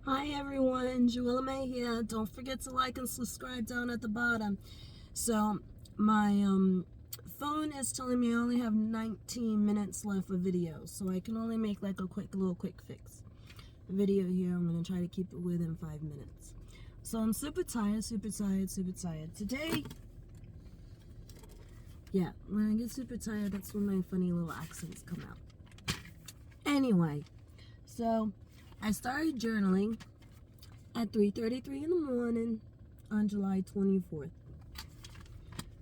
Hi everyone, Joella May here. Don't forget to like and subscribe down at the bottom. So my phone is telling me I only have 19 minutes left of video, so I can only make like a little quick fix video here. I'm gonna try to keep it within 5 minutes. So I'm super tired. Today, yeah, when I get super tired, that's when my funny little accents come out. Anyway, so I started journaling at 3:33 in the morning on July 24th.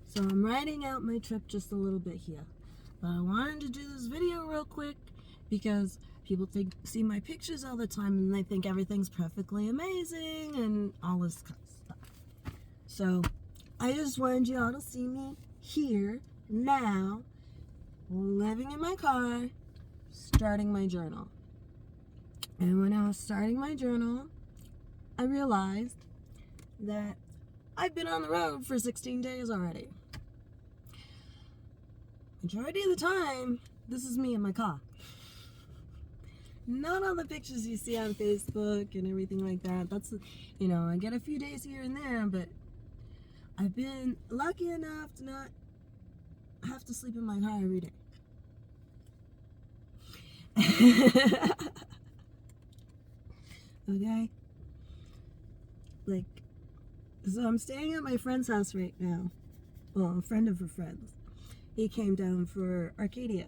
So I'm writing out my trip just a little bit here. But I wanted to do this video real quick because people see my pictures all the time and they think everything's perfectly amazing and all this kind of stuff. So I just wanted you all to see me here, now, living in my car, starting my journal. And when I was starting my journal, I realized that I've been on the road for 16 days already. Majority of the time, this is me in my car. Not all the pictures you see on Facebook and everything like that. That's, I get a few days here and there, but I've been lucky enough to not have to sleep in my car every day. Okay? So I'm staying at my friend's house right now. Well, a friend of her friends. He came down for Arcadia.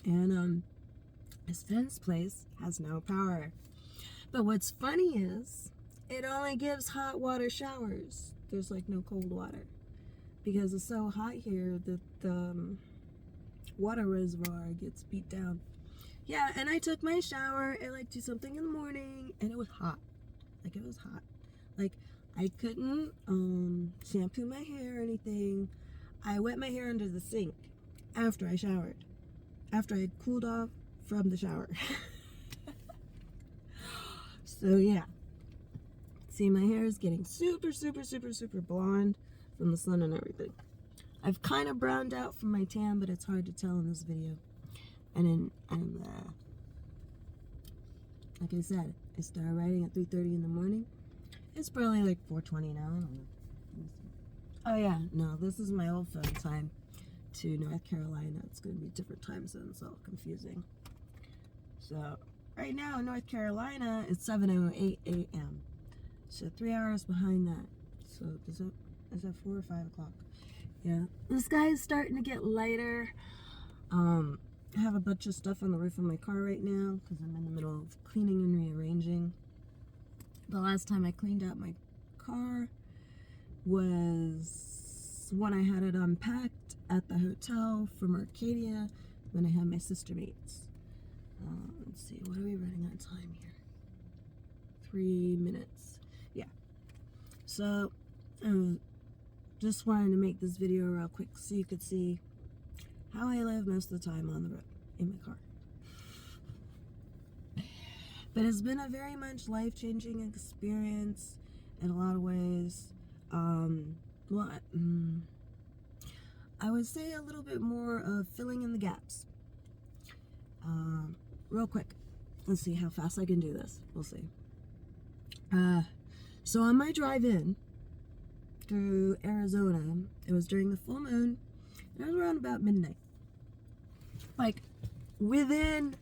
And his friend's place has no power. But what's funny is, it only gives hot water showers. There's like no cold water. Because it's so hot here that the water reservoir gets beat down. Yeah, and I took my shower at like 2 something in the morning, and it was hot. It was hot. I couldn't shampoo my hair or anything. I wet my hair under the sink after I showered. After I had cooled off from the shower. So yeah. See, my hair is getting super blonde from the sun and everything. I've kind of browned out from my tan, but it's hard to tell in this video. And like I said, I started writing at 3:30 in the morning. It's probably like 4:20 now. I don't know. Oh yeah, no, this is my old phone time to North Carolina. It's going to be different time zones, so confusing. So right now in North Carolina, it's 7:08 a.m. So 3 hours behind that. So is that 4 or 5 o'clock? Yeah, the sky is starting to get lighter. I have a bunch of stuff on the roof of my car right now because I'm in the middle of cleaning and rearranging. The last time I cleaned out my car was when I had it unpacked at the hotel from Arcadia when I had my sister mates. Let's see, what are we running on time here? 3 minutes. Yeah. So, just wanted to make this video real quick so you could see how I live most of the time on the road in my car. But it's been a very much life-changing experience in a lot of ways. I would say a little bit more of filling in the gaps. Real quick. Let's see how fast I can do this. We'll see. So on my drive in through Arizona, it was during the full moon. It was around about midnight. Within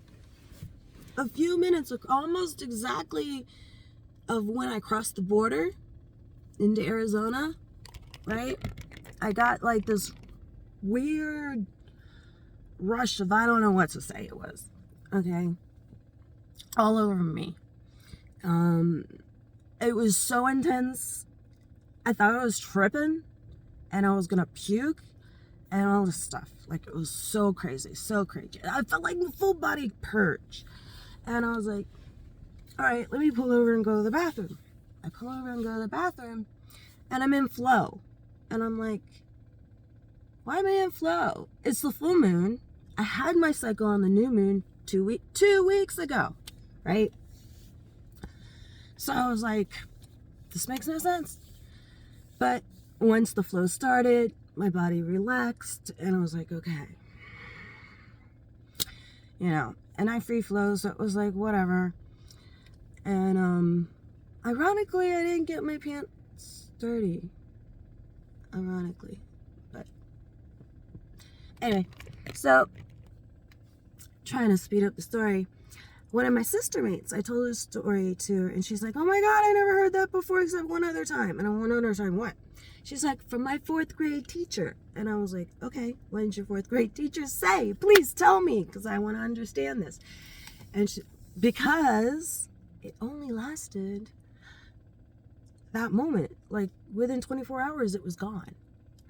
a few minutes, almost exactly of when I crossed the border into Arizona, right? I got this weird rush of, I don't know what to say it was, okay? All over me. It was so intense. I thought I was tripping and I was gonna puke and all this stuff. It was so crazy. I felt like a full body purge. And I was like, all right, let me pull over and go to the bathroom. I pull over and go to the bathroom, and I'm in flow. And I'm like, why am I in flow? It's the full moon. I had my cycle on the new moon 2 weeks ago, right? So I was like, this makes no sense. But once the flow started, my body relaxed, and I was like, okay. And I free flow, so it was like, whatever. And ironically, I didn't get my pants dirty. Ironically. But anyway, so trying to speed up the story. One of my sister mates, I told her story to her, and she's like, oh my God, I never heard that before except one other time. And I one other time, what? She's like, from my 4th grade teacher. And I was like, okay, what did your 4th grade teacher say? Please tell me, because I want to understand this. And because it only lasted that moment, like within 24 hours, it was gone.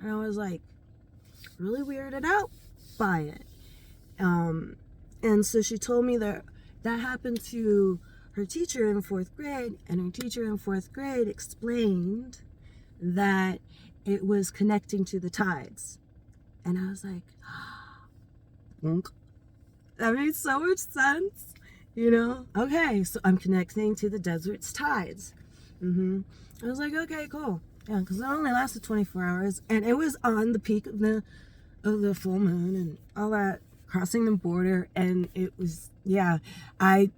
And I was like, really weirded out by it. And so she told me that happened to her teacher in 4th grade, and her teacher in 4th grade explained that it was connecting to the tides. And I was like, that made so much sense, you know? Okay, so I'm connecting to the desert's tides. I was like, okay, cool. Yeah, because it only lasted 24 hours, and it was on the peak of the full moon and all that, crossing the border, and it was, yeah, it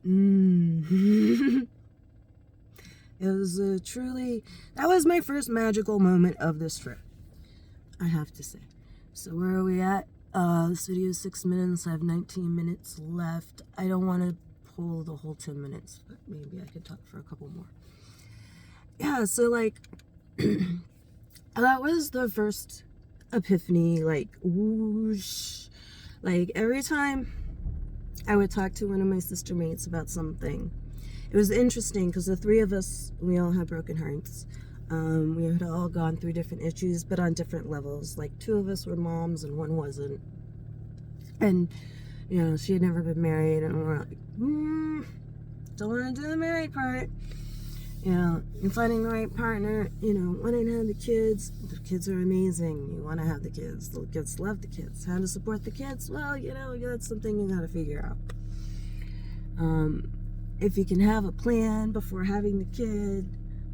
was truly, that was my first magical moment of this trip, I have to say. So where are we at? This video is 6 minutes. I have 19 minutes left. I don't want to pull the whole 10 minutes, but maybe I could talk for a couple more. Yeah, so like, that was the first epiphany, like, whoosh. Like, every time I would talk to one of my sister mates about something, it was interesting because the 3 of us, we all had broken hearts. We had all gone through different issues, but on different levels. Like, 2 of us were moms and 1 wasn't. And, you know, she had never been married, and we're like, don't want to do the married part. You know, and finding the right partner, you know, wanting to have the kids are amazing. You want to have the kids love the kids. How to support the kids? Well, you know, that's something you got to figure out. If you can have a plan before having the kid,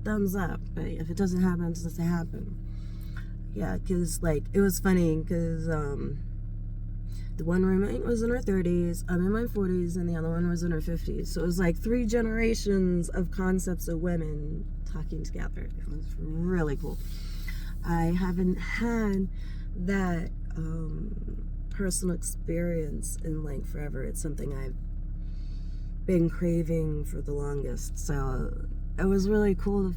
thumbs up. But if it doesn't happen, it doesn't happen. Yeah, because, like, it was funny because the one roommate was in her 30s, I'm in my 40s, and the other one was in her 50s. So it was like 3 generations of concepts of women talking together. It was really cool. I haven't had that personal experience in like forever. It's something I've been craving for the longest. So it was really cool.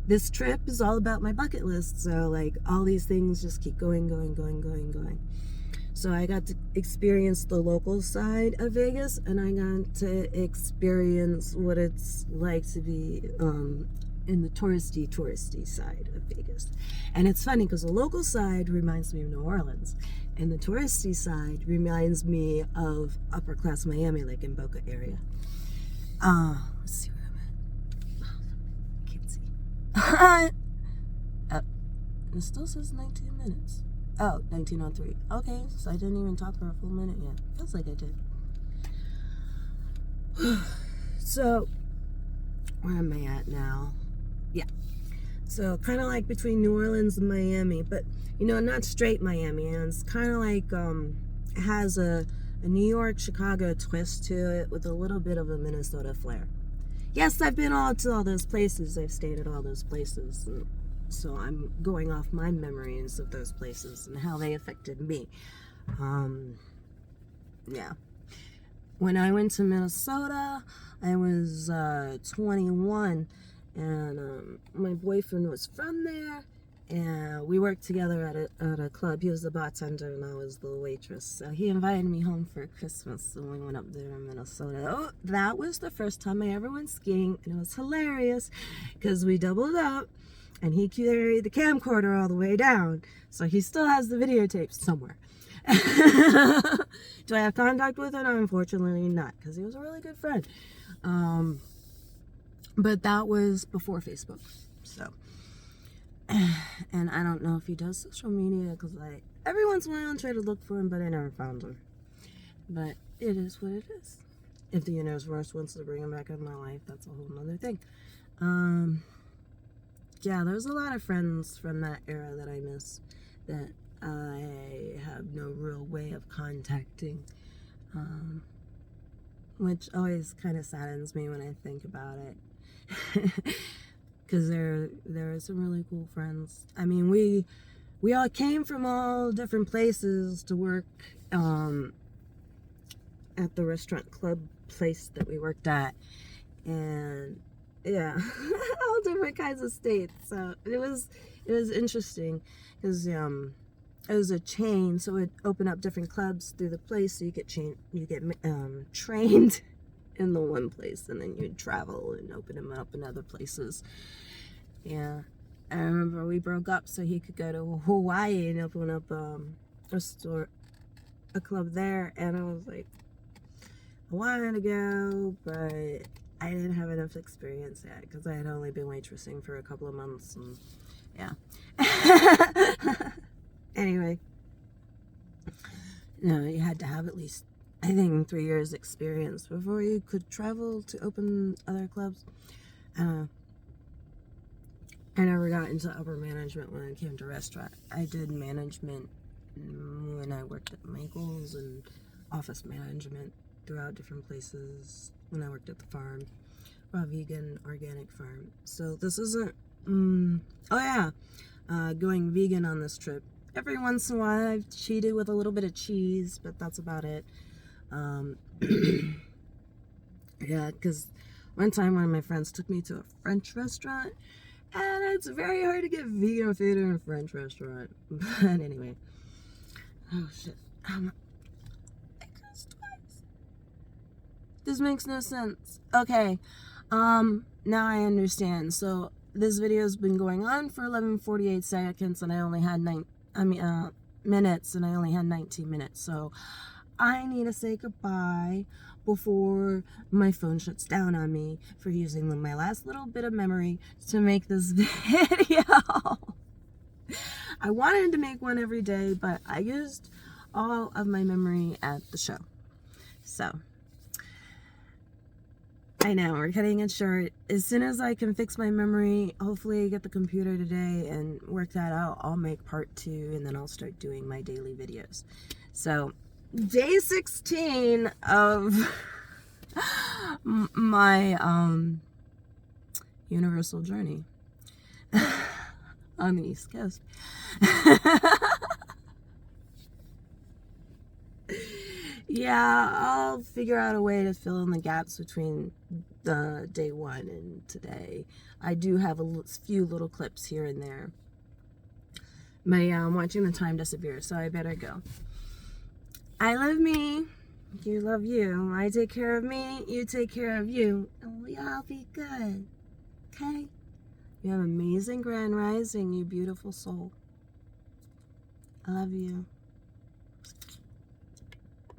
This trip is all about my bucket list. So like all these things just keep going. So I got to experience the local side of Vegas, and I got to experience what it's like to be in the touristy side of Vegas. And it's funny because the local side reminds me of New Orleans, and the touristy side reminds me of upper class Miami, like in Boca area. Let's see where I'm at. Oh, I can't see. It still says 19 minutes. Oh, 1903. Okay, so I didn't even talk for a full minute yet. Feels like I did. So, where am I at now? Yeah. So, kind of like between New Orleans and Miami, but, you know, not straight Miami. And it's kind of like, it has a New York, Chicago twist to it with a little bit of a Minnesota flair. Yes, I've been to all those places. I've stayed at all those places. And so I'm going off my memories of those places and how they affected me. Yeah. When I went to Minnesota, I was 21, and my boyfriend was from there, and we worked together at a club. He was the bartender, and I was the waitress. So he invited me home for Christmas, and we went up there in Minnesota. Oh, that was the first time I ever went skiing, and it was hilarious because we doubled up. And he carried the camcorder all the way down. So he still has the videotapes somewhere. Do I have contact with him? Unfortunately not, because he was a really good friend. But that was before Facebook. So, and I don't know if he does social media, because every once in a while I try to look for him, but I never found him. But it is what it is. If the universe wants to bring him back in my life, that's a whole other thing. Yeah, there's a lot of friends from that era that I miss that I have no real way of contacting. which always kind of saddens me when I think about it. Because there are some really cool friends. I mean, we all came from all different places to work at the restaurant club place that we worked at, and yeah, all different kinds of states. So it was interesting because it was a chain, so it opened up different clubs through the place. So you get trained in the one place, and then you'd travel and open them up in other places. Yeah, I remember we broke up so he could go to Hawaii and open up a club there, and I was like, I wanted to go, but I didn't have enough experience yet because I had only been waitressing for a couple of months, and yeah. Anyway, no, you had to have at least, I think, 3 years experience before you could travel to open other clubs. I never got into upper management when it came to restaurant. I did management when I worked at Michael's and office management throughout different places when I worked at the farm, a vegan organic farm. So this isn't, going vegan on this trip. Every once in a while I've cheated with a little bit of cheese, but that's about it. Yeah, because one time one of my friends took me to a French restaurant, and it's very hard to get vegan food in a French restaurant. But anyway. Oh shit. I cursed twice. This makes no sense. Okay. Now I understand. So this video has been going on for 11:48 seconds, and I only had minutes, and I only had 19 minutes. So I need to say goodbye before my phone shuts down on me for using my last little bit of memory to make this video. I wanted to make one every day, but I used all of my memory at the show. So I know we're cutting it short. As soon as I can fix my memory, hopefully I get the computer today and work that out, I'll make part 2, and then I'll start doing my daily videos. So day 16 of my universal journey on the East Coast. Yeah, I'll figure out a way to fill in the gaps between the day 1 and today. I do have a few little clips here and there. I'm watching the time disappear, so I better go. I love me. You love you. I take care of me. You take care of you. And we all be good. Okay? You have an amazing grand rising, you beautiful soul. I love you.